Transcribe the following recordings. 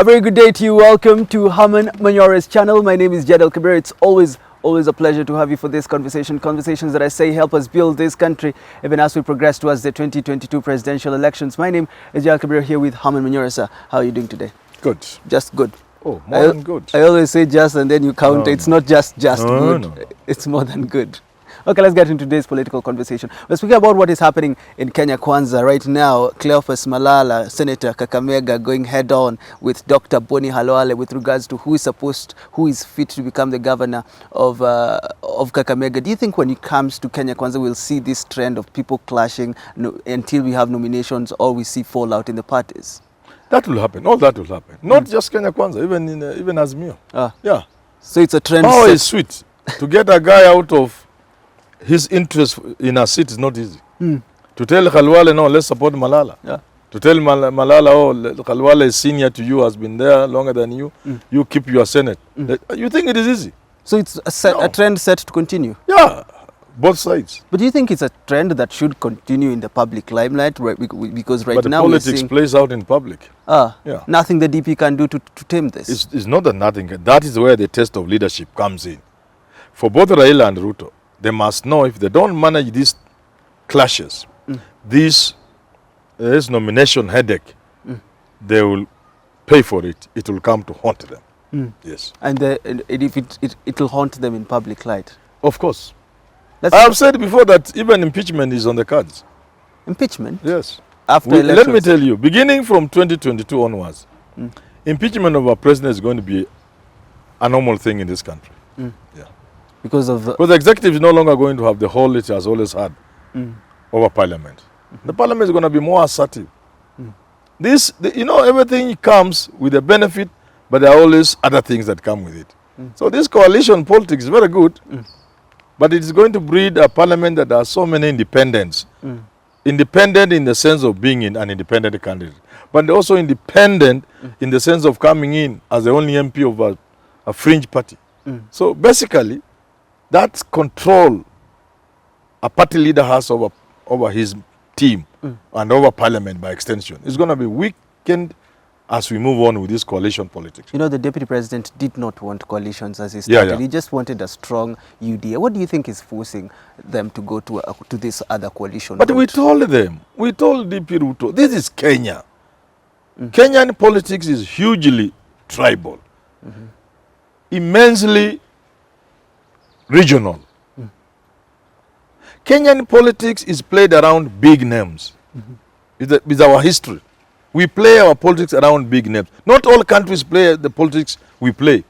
A very good day to you. Welcome to Herman Manyora's channel. My name is Jadiel, Kabiro. It's always a pleasure to have you for this conversations that I say help us build this country even as we progress towards the 2022 presidential elections. My name is Jadiel Kabiro, here with Herman Manyora. Sir, how are you doing today? Good. Just good. Oh, more than good. I always say just and then you count. It's not just good. No. It's more than good. Okay, let's get into today's political conversation. We're speaking about what is happening in Kenya Kwanza right now. Cleophas Malala, Senator Kakamega, going head on with Dr. Boni Halwale with regards to who is fit to become the governor of Kakamega. Do you think when it comes to Kenya Kwanza, we'll see this trend of people clashing until we have nominations or we see fallout in the parties? That will happen. All that will happen. Not just Kenya Kwanza, even Azimio. Yeah. So it's a trend. Power is sweet. To get a guy out of his interest in a seat is not easy. To tell Halwale, no, let's support Malala. Yeah. To tell Malala, oh, Halwale is senior to you, has been there longer than you, you keep your Senate. You think it is easy? So it's a trend set to continue? Yeah, both sides. But do you think it's a trend that should continue in the public limelight? Because right now politics plays out in public. Yeah. Nothing the DP can do to tame this? It's not that nothing. That is where the test of leadership comes in. For both Raila and Ruto, they must know if they don't manage these clashes, this nomination headache, they will pay for it. It will come to haunt them. Yes. And if it will haunt them in public light? Of course. I have said before that even impeachment is on the cards. Impeachment? Yes. After elections? Let me tell you, beginning from 2022 onwards, impeachment of a president is going to be a normal thing in this country. Yeah. Because the executive is no longer going to have the hold it has always had over parliament. The parliament is going to be more assertive. Everything comes with a benefit, but there are always other things that come with it. So this coalition politics is very good, but it is going to breed a parliament that has so many independents. Independent in the sense of being an independent candidate, but also independent in the sense of coming in as the only MP of a fringe party. So basically, that control a party leader has over his team and over parliament by extension is going to be weakened as we move on with this coalition politics. You know, the deputy president did not want coalitions as he started. Yeah. He just wanted a strong UDA. What do you think is forcing them to go to this other coalition? But we told them, we told DP Ruto, this is Kenya. Kenyan politics is hugely tribal, immensely regional. Kenyan politics is played around big names. It's our history. We play our politics around big names. Not all countries play the politics we play.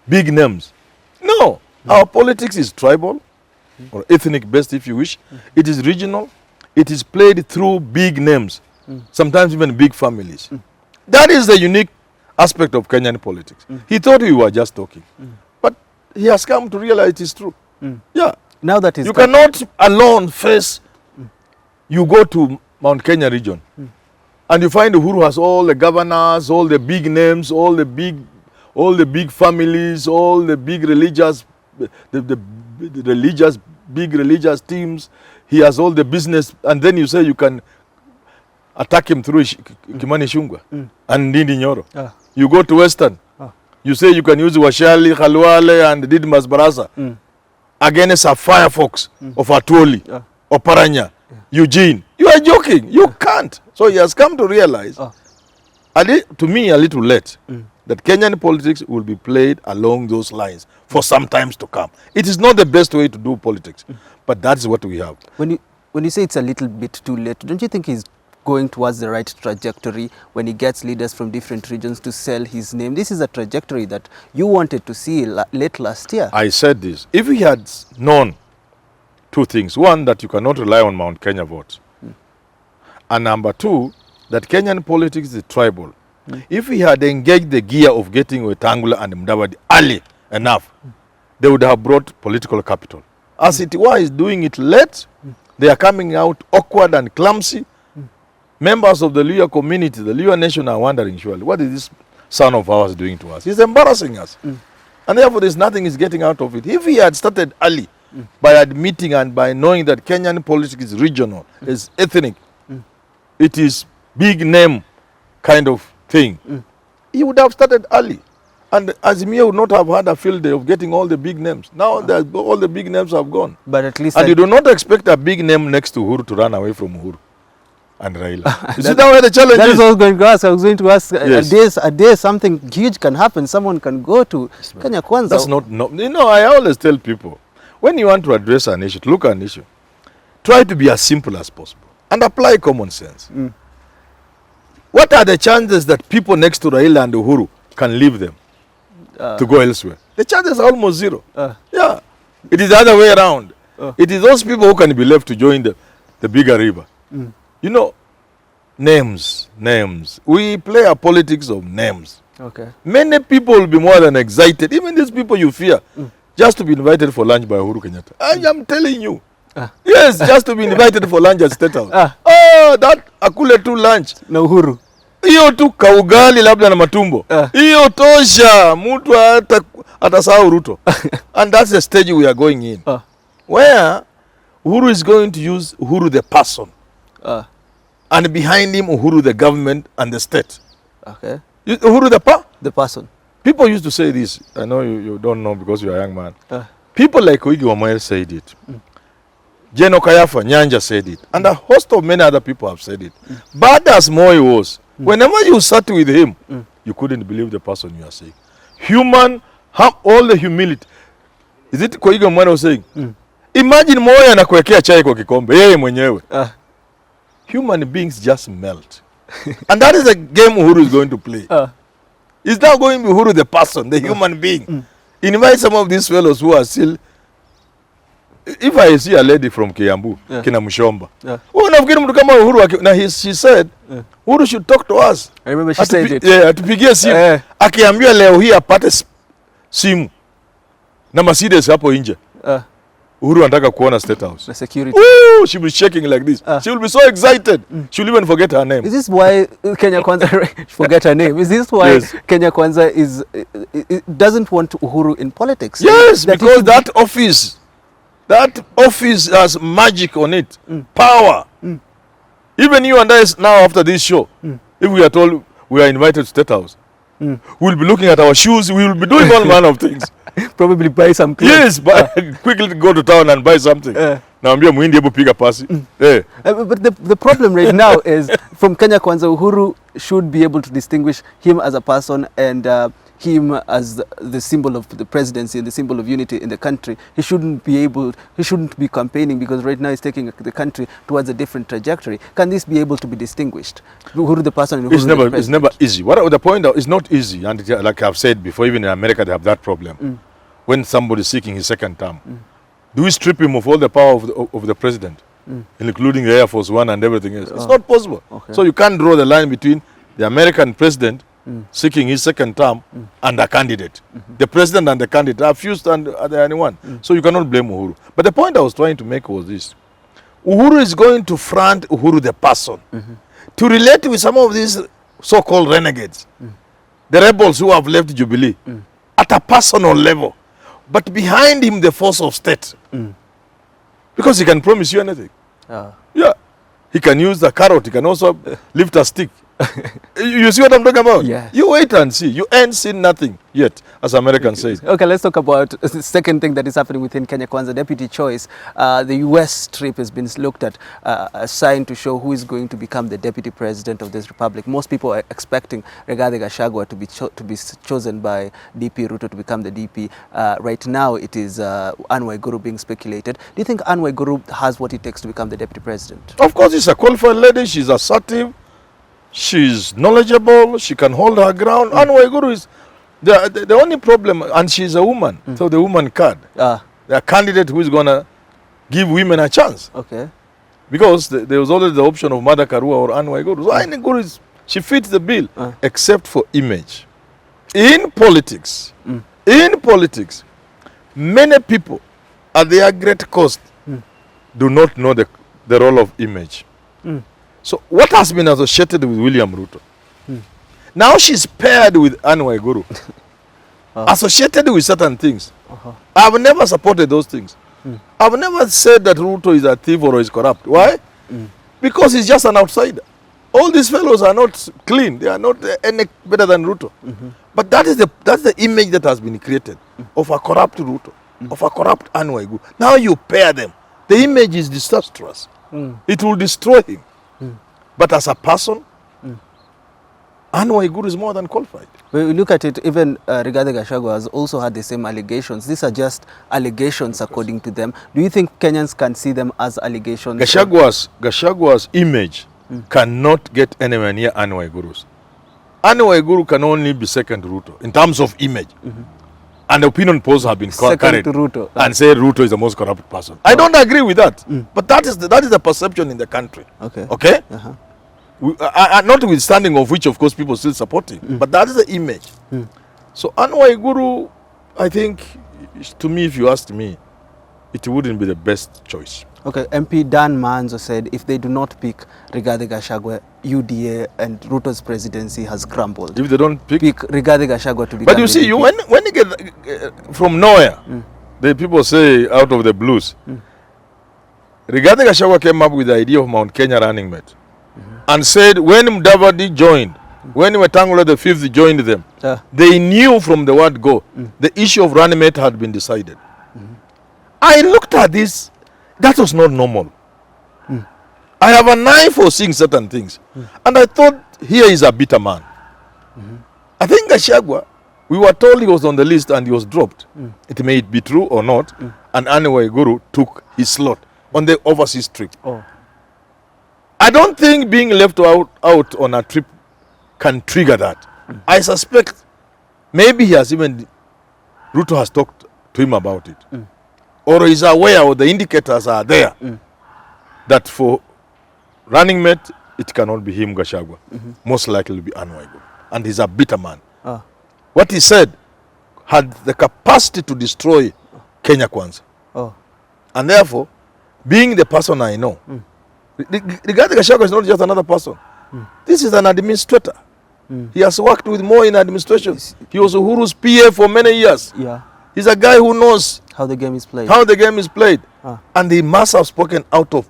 Big names. No. Our politics is tribal or ethnic based if you wish. It is regional. It is played through big names. Sometimes even big families. That is the unique aspect of Kenyan politics. He thought we were just talking. But he has come to realize it is true. Yeah. Now that is you cannot alone face, you go to Mount Kenya region and you find Uhuru has all the governors, all the big names, all the big families, all the big religious, big religious teams. He has all the business, and then you say you can attack him through Kimani Ichung'wah and Ndindi Nyoro. You go to Western, you say you can use Washali, Halwale and Didmas Barasa against a Firefox of Atwoli or Paranya, Eugene. You are joking. You can't. So he has come to realize, to me a little late, that Kenyan politics will be played along those lines for some times to come. It is not the best way to do politics, but that's what we have. When you say it's a little bit too late, don't you think he's going towards the right trajectory when he gets leaders from different regions to sell his name? This is a trajectory that you wanted to see late last year. I said this. If he had known two things. One, that you cannot rely on Mount Kenya votes. And number two, that Kenyan politics is tribal. If he had engaged the gear of getting Wetangula and Mudavadi early enough, they would have brought political capital. As it was doing it late, they are coming out awkward and clumsy. Members of the Luo community, the Luo nation are wondering, surely, what is this son of ours doing to us? He's embarrassing us. And therefore, there's nothing is getting out of it. If he had started early by admitting and by knowing that Kenyan politics is regional, is ethnic, it is big name kind of thing, he would have started early. And Azimia would not have had a field day of getting all the big names. Now all the big names have gone. But at least... And you do not expect a big name next to Uhuru to run away from Uhuru and Raila. You see that where the challenge that is? That is what I was going to ask. I was going to ask, yes. a day something huge can happen. Someone can go to Kenya Kwanza. That's not, no, you know, I always tell people, when you want to address an issue, to look at an issue, try to be as simple as possible and apply common sense. What are the chances that people next to Raila and Uhuru can leave them to go elsewhere? The chances are almost zero. Yeah. It is the other way around. It is those people who can be left to join the bigger river. You know, names. We play a politics of names. Okay. Many people will be more than excited, even these people you fear, just to be invited for lunch by Uhuru Kenyatta. I am telling you. Yes, just to be invited for lunch at State House. Oh, that akule tu lunch. Na Uhuru. Hiyo tu kaugali labda na matumbo. Hiyo tosha. Mtu atasahau Ruto. And that's the stage we are going in. Where Uhuru is going to use Uhuru the person. And behind him Uhuru the government and the state. Okay. Uhuru the person. People used to say this. I know you don't know because you are a young man. People like Koigi Wamael said it. Jeno Kayafa, Nyanja said it. And a host of many other people have said it. Bad as Moi was, whenever you sat with him, you couldn't believe the person you are saying. Human, have all the humility. Is it Koigi Wamael was saying? Imagine Moi anakuwekea chai kwa kikombe, yeye mwenyewe. Human beings just melt. And that is the game Uhuru is going to play. He's now going to be Uhuru the person, the human being. Invite some of these fellows who are still... If I see a lady from Kiambu, Kina Mushomba, unafikiri mtu kama Uhuru, na she said, Uhuru should talk to us. I remember she said it. Yeah, atupigie simu. Akiambia leo hii apate simu na Mercedes hapo nje. Uhuru anataka kuona State House. The security. Ooh, she will be shaking like this. She will be so excited. She will even forget her name. Is this why Kenya Kwanza forget her name? Is this why Kenya Kwanza doesn't want Uhuru in politics? Yes, because that office has magic on it. Power. Even you and I now after this show, if we are told we are invited to State House, we will be looking at our shoes, we will be doing all manner of things. Probably buy some clothes. Yes, but quickly go to town and buy something. Naambia muhindi hebu piga pasi. But the problem right now is from Kenya Kwanza, Uhuru should be able to distinguish him as a person and him as the symbol of the presidency and the symbol of unity in the country. He shouldn't be campaigning because right now he's taking the country towards a different trajectory. Can this be able to be distinguished? Uhuru the person and Uhuru the president? It's never easy. What the point is not easy, and like I've said before, even in America they have that problem. When somebody is seeking his second term, do we strip him of all the power of the president, including the Air Force One and everything else? It's not possible. Okay. So you can't draw the line between the American president seeking his second term and a candidate. The president and the candidate are fused and are the only one. So you cannot blame Uhuru. But the point I was trying to make was this. Uhuru is going to front Uhuru the person to relate with some of these so-called renegades, the rebels who have left Jubilee at a personal level. But behind him, the force of state. Because he can promise you anything. Yeah. He can use the carrot. He can also lift a stick. You see what I'm talking about? Yes. You wait and see. You ain't seen nothing yet, as Americans say. Okay, let's talk about the second thing that is happening within Kenya Kwanza, deputy choice. The US trip has been looked at a sign to show who is going to become the deputy president of this republic. Most people are expecting Rigathi Gachagua to be chosen by DP Ruto to become the DP. Right now, it is Anne Waiguru being speculated. Do you think Anne Waiguru has what it takes to become the deputy president? Of course, she's a qualified lady. She's assertive. She's knowledgeable. She can hold her ground. Anne Waiguru is the only problem, and she's a woman. So the woman card. The candidate who is going to give women a chance. Okay. Because there was always the option of Mada Karua or Anne Waiguru. So Anne Waiguru she fits the bill, except for image. In politics, many people at their great cost do not know the role of image. So what has been associated with William Ruto? Now she's paired with Anne Waiguru, associated with certain things. I've never supported those things. I've never said that Ruto is a thief or is corrupt. Why? Because he's just an outsider. All these fellows are not clean. They are not any better than Ruto. But that's the image that has been created of a corrupt Ruto, of a corrupt Anne Waiguru. Now you pair them. The image is disastrous. It will destroy him. But as a person, Anne Waiguru is more than qualified. When we look at it, even Rigathi Gachagua has also had the same allegations. These are just allegations according to them. Do you think Kenyans can see them as allegations? Gachagua's image cannot get anywhere near Anne Waiguru's. Anne Waiguru can only be second to Ruto in terms of image. And opinion polls have been carried to Ruto. And say Ruto is the most corrupt person. I don't agree with that. But that is the perception in the country. Okay? Okay? Notwithstanding of which, of course, people still support him. But that is the image. So Anne Waiguru, I think, to me, if you asked me, it wouldn't be the best choice. Okay, MP Dan Manzo said if they do not pick Rigathi Gachagua, UDA and Ruto's presidency has crumbled. If they don't pick Rigathi Gachagua to become But you see, when you get from nowhere, the people say out of the blues, Rigathi Gachagua came up with the idea of Mount Kenya running mate and said when Mudavadi joined, when Wetangula the fifth joined them, they knew from the word go, the issue of running mate had been decided. I looked at this. That was not normal. I have an eye for seeing certain things. And I thought, here is a bitter man. I think Gachagua, we were told he was on the list and he was dropped. It may be true or not. And Anne Waiguru took his slot on the overseas trip. I don't think being left out on a trip can trigger that. I suspect maybe he has even, Ruto has talked to him about it. Or is aware, or the indicators are there, that for running mate, it cannot be him, Gachagua. Most likely will be Anne Waiguru. And he's a bitter man. What he said had the capacity to destroy Kenya Kwanza. And therefore, being the person I know, Rigathi Gachagua is not just another person. This is an administrator. He has worked with more in administration. He was Uhuru's PA for many years. He's a guy who knows how the game is played. And he must have spoken out of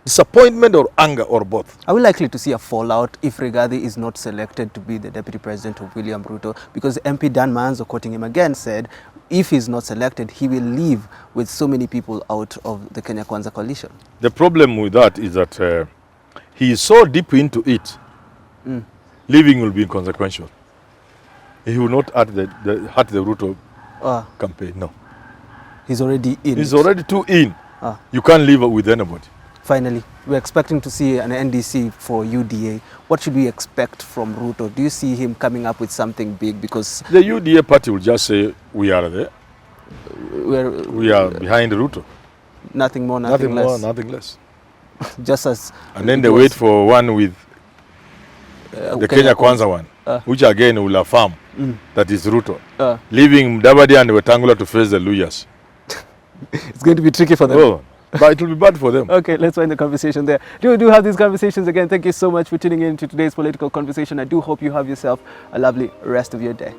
disappointment or anger or both. Are we likely to see a fallout if Rigathi is not selected to be the deputy president of William Ruto? Because MP Dan Manzo, quoting him again, said if he's not selected, he will leave with so many people out of the Kenya Kwanza coalition. The problem with that is that he is so deep into it, leaving will be inconsequential. He will not hurt the Ruto campaign, no. He's already in. He's already too in. You can't leave with anybody. Finally, we're expecting to see an NDC for UDA. What should we expect from Ruto? Do you see him coming up with something big? Because the UDA party will just say, we are there. We are behind Ruto. Nothing more, nothing less. Nothing less. Just as. And then they wait for one with the Kenya Kwanza one, which again will affirm that is Ruto, leaving Mudavadi and Wetangula to face the Luyas. It's going to be tricky for them. Oh, but it will be bad for them. Okay, let's end the conversation there. Do have these conversations again. Thank you so much for tuning in to today's political conversation. I do hope you have yourself a lovely rest of your day.